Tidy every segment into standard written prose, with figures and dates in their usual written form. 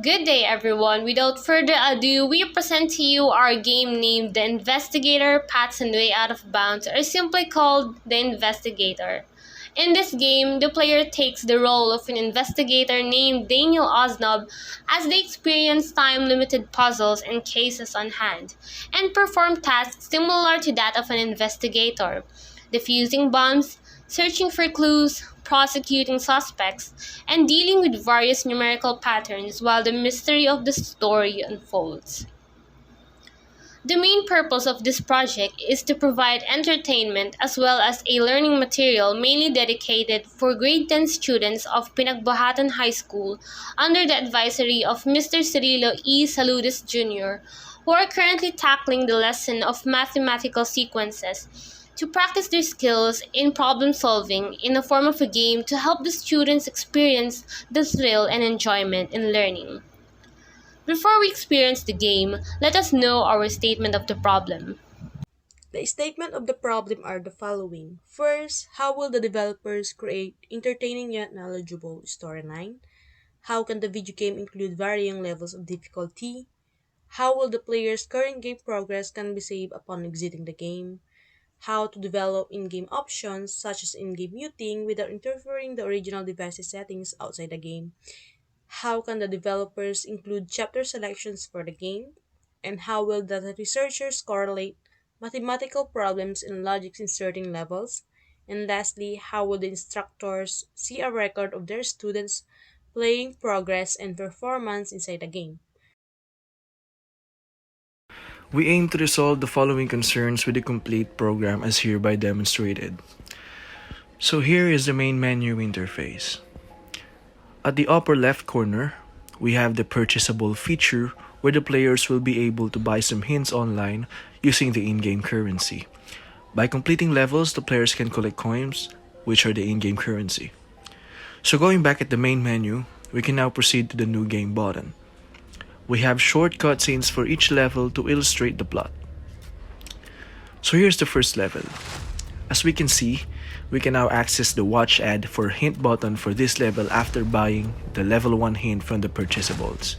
Good day, everyone. Without further ado, we present to you our game named The Investigator Paths and Way Out of Bounds, or simply called The Investigator. In this game, the player takes the role of an investigator named Daniel Osnob as they experience time-limited puzzles and cases on hand, and perform tasks similar to that of an investigator, defusing bombs, searching for clues, prosecuting suspects, and dealing with various numerical patterns while the mystery of the story unfolds. The main purpose of this project is to provide entertainment as well as a learning material mainly dedicated for grade 10 students of Pinagbuhatan High School under the advisory of Mr. Cirilo E. Saludes Jr., who are currently tackling the lesson of mathematical sequences to practice their skills in problem solving in the form of a game to help the students experience the thrill and enjoyment in learning. Before we experience the game, let us know our statement of the problem. The statement of the problem are the following. First, how will the developers create entertaining yet knowledgeable storyline? How can the video game include varying levels of difficulty? How will the player's current game progress can be saved upon exiting the game? How to develop in-game options such as in-game muting without interfering the original device's settings outside the game? How can the developers include chapter selections for the game? And how will the researchers correlate mathematical problems and logics in certain levels? And lastly, how will the instructors see a record of their students' playing progress and performance inside the game? We aim to resolve the following concerns with a complete program as hereby demonstrated. So here is the main menu interface. At the upper left corner, we have the purchasable feature where the players will be able to buy some hints online using the in-game currency. By completing levels, the players can collect coins, which are the in-game currency. So going back at the main menu, we can now proceed to the new game button. We have short cutscenes for each level to illustrate the plot. So here's the first level. As we can see, we can now access the watch ad for hint button for this level after buying the level 1 hint from the purchasables.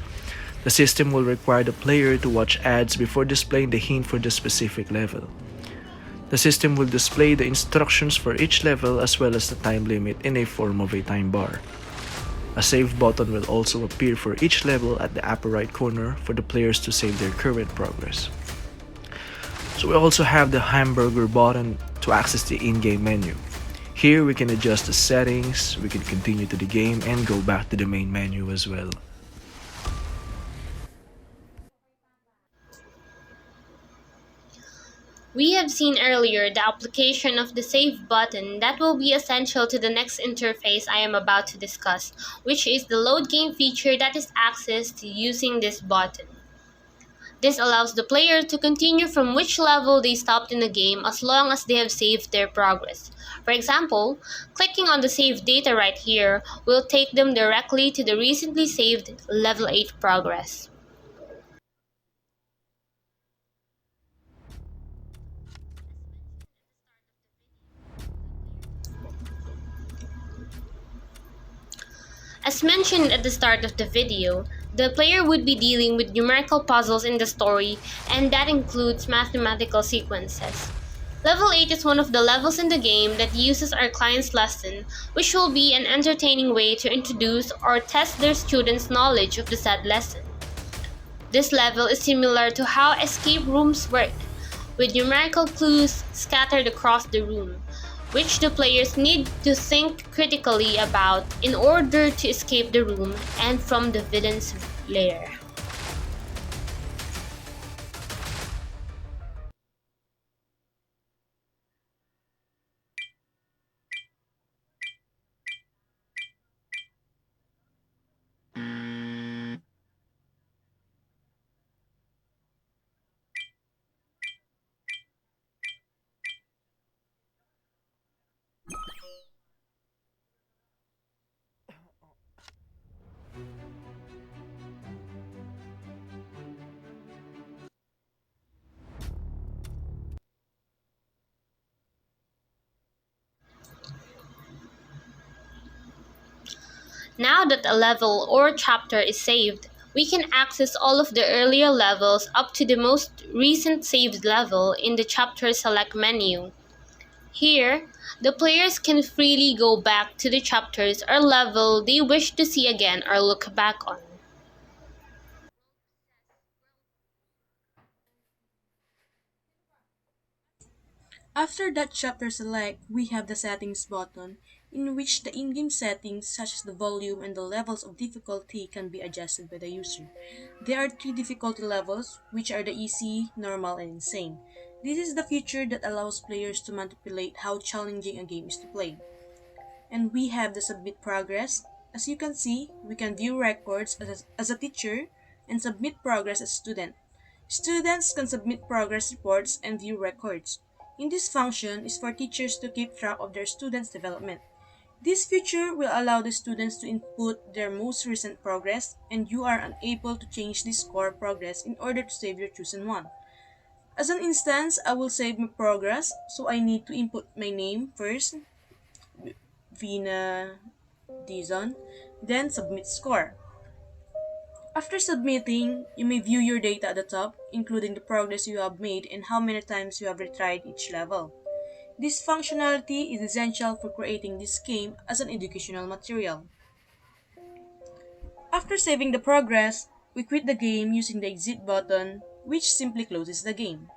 The system will require the player to watch ads before displaying the hint for the specific level. The system will display the instructions for each level as well as the time limit in a form of a time bar. A save button will also appear for each level at the upper right corner for the players to save their current progress. So we also have the hamburger button to access the in-game menu. Here we can adjust the settings, we can continue to the game and go back to the main menu as well. We have seen earlier the application of the Save button that will be essential to the next interface I am about to discuss, which is the Load Game feature that is accessed using this button. This allows the player to continue from which level they stopped in the game as long as they have saved their progress. For example, clicking on the save data right here will take them directly to the recently saved level 8 progress. As mentioned at the start of the video, the player would be dealing with numerical puzzles in the story, and that includes mathematical sequences. Level 8 is one of the levels in the game that uses our client's lesson, which will be an entertaining way to introduce or test their students' knowledge of the said lesson. This level is similar to how escape rooms work, with numerical clues scattered across the room, which the players need to think critically about in order to escape the room and from the villain's lair. Now that a level or chapter is saved, We can access all of the earlier levels up to the most recent saved level in the Chapter Select menu. Here, the players can freely go back to the chapters or level they wish to see again or look back on. After that chapter select, we have the settings button, in which the in-game settings such as the volume and the levels of difficulty can be adjusted by the user. There are three difficulty levels, which are the easy, normal, and insane. This is the feature that allows players to manipulate how challenging a game is to play. And we have the submit progress. As you can see, we can view records as a teacher and submit progress as a student. Students can submit progress reports and view records. In this function is for teachers to keep track of their students' development. This feature will allow the students to input their most recent progress, and you are unable to change the score progress in order to save your chosen one. As an instance, I will save my progress, so I need to input my name first, Vina Dizon, then submit score. After submitting, you may view your data at the top, including the progress you have made and how many times you have retried each level. This functionality is essential for creating this game as an educational material. After saving the progress, we quit the game using the exit button, which simply closes the game.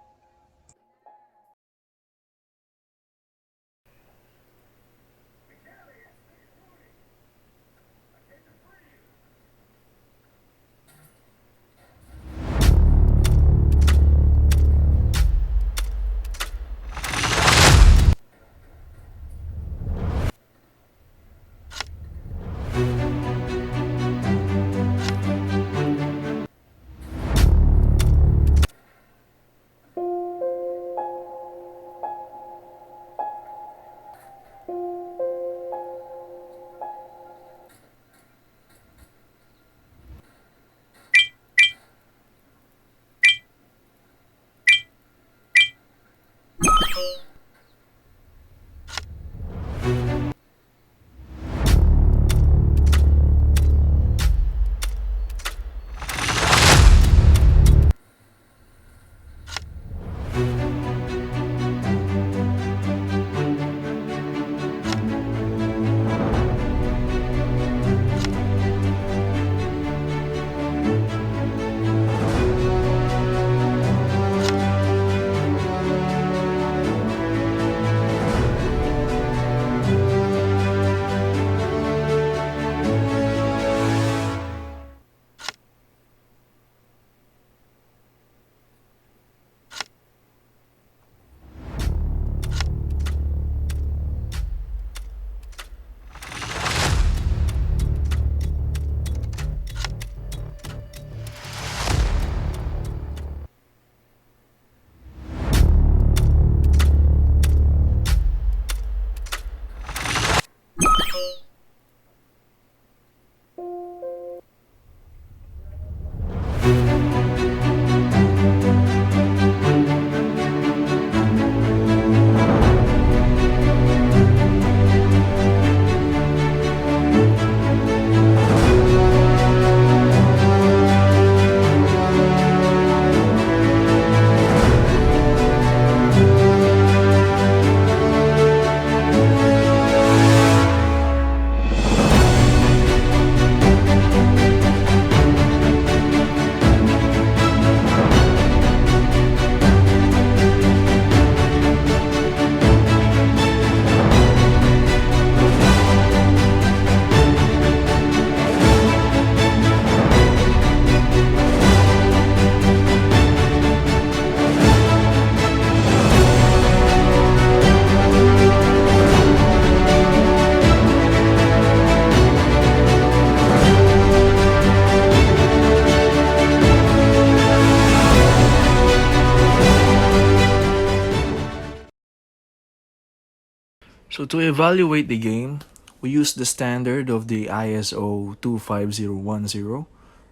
So to evaluate the game, we use the standard of the ISO 25010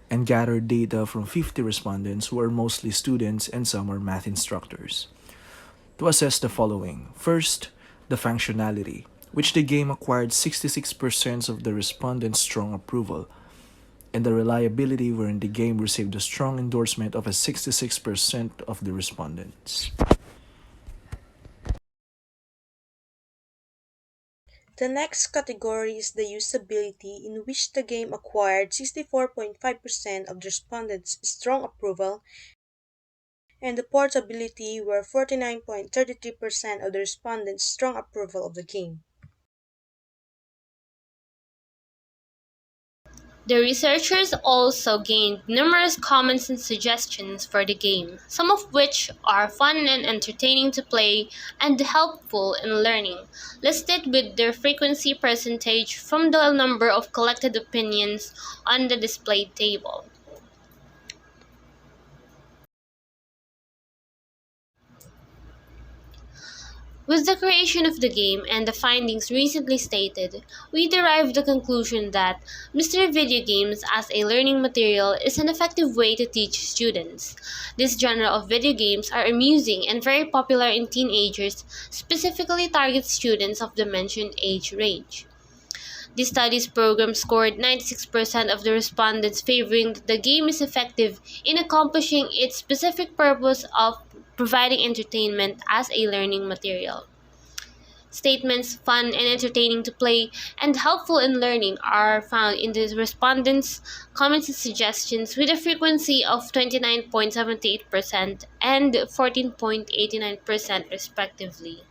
and gather data from 50 respondents who are mostly students and some are math instructors. To assess the following: first, the functionality, which the game acquired 66% of the respondents' strong approval. and the reliability wherein the game received a strong endorsement of a 66% of the respondents. The next category is the usability, in which the game acquired 64.5% of the respondents' strong approval, and the portability, where 49.33% of the respondents' strong approval of the game. The researchers also gained numerous comments and suggestions for the game, some of which are fun and entertaining to play and helpful in learning, listed with their frequency percentage from the number of collected opinions on the display table. With the creation of the game and the findings recently stated, we derived the conclusion that Mr. Video Games as a learning material is an effective way to teach students. This genre of video games are amusing and very popular in teenagers, specifically target students of the mentioned age range. The studies program scored 96% of the respondents favoring that the game is effective in accomplishing its specific purpose of providing entertainment as a learning material. Statements fun and entertaining to play and helpful in learning are found in the respondents' comments and suggestions with a frequency of 29.78% and 14.89% respectively.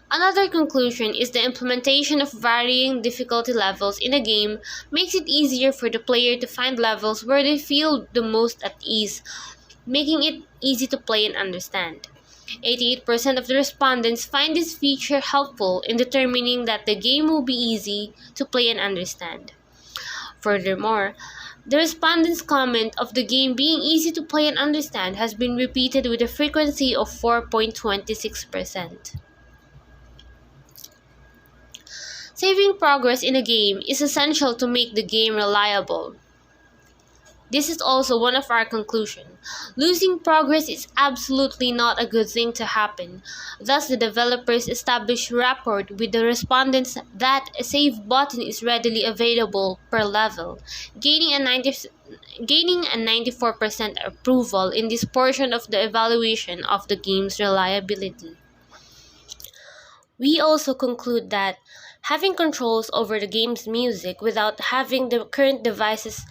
Another conclusion is the implementation of varying difficulty levels in a game makes it easier for the player to find levels where they feel the most at ease, making it easy to play and understand. 88% of the respondents find this feature helpful in determining that the game will be easy to play and understand. Furthermore, the respondents' comment of the game being easy to play and understand has been repeated with a frequency of 4.26%. Saving progress in a game is essential to make the game reliable. This is also one of our conclusions. Losing progress is absolutely not a good thing to happen. Thus, the developers establish rapport with the respondents that a save button is readily available per level, gaining a 94% approval in this portion of the evaluation of the game's reliability. We also conclude that having controls over the game's music without having the current device's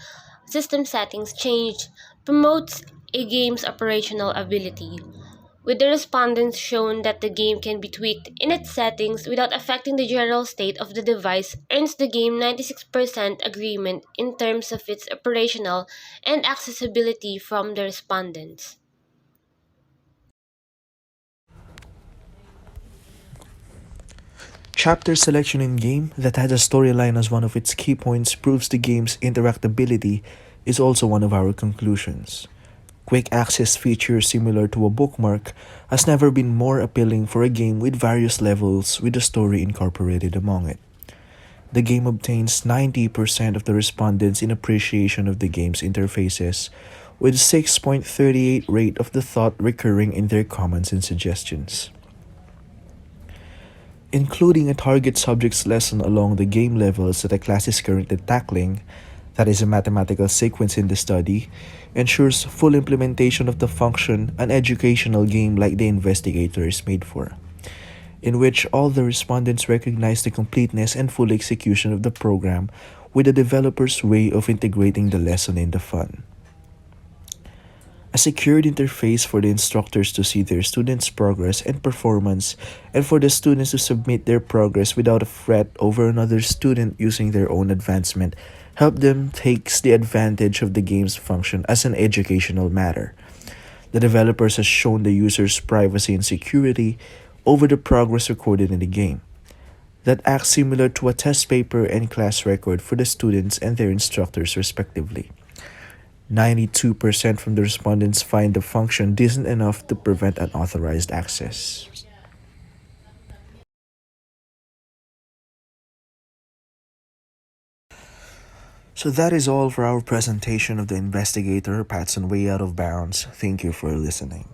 system settings changed promotes a game's operational ability, with the respondents shown that the game can be tweaked in its settings without affecting the general state of the device earns the game 96% agreement in terms of its operational and accessibility from the respondents. Chapter selection in game that has a storyline as one of its key points proves the game's interactability is also one of our conclusions. Quick access feature similar to a bookmark has never been more appealing for a game with various levels with a story incorporated among it. The game obtains 90% of the respondents in appreciation of the game's interfaces, with 6.38 rate of the thought recurring in their comments and suggestions. Including a target subject's lesson along the game levels that a class is currently tackling, that is a mathematical sequence in the study, ensures full implementation of the function an educational game like the Investigator is made for, in which all the respondents recognize the completeness and full execution of the program with the developer's way of integrating the lesson in the fun. A secured interface for the instructors to see their students' progress and performance, and for the students to submit their progress without a threat over another student using their own advancement, help them takes the advantage of the game's function as an educational matter. The developers has shown the user's privacy and security over the progress recorded in the game, that acts similar to a test paper and class record for the students and their instructors respectively. 92% from the respondents find the function decent enough to prevent unauthorized access. So that is all for our presentation of the Investigator, Patson Way Out of Bounds. Thank you for listening.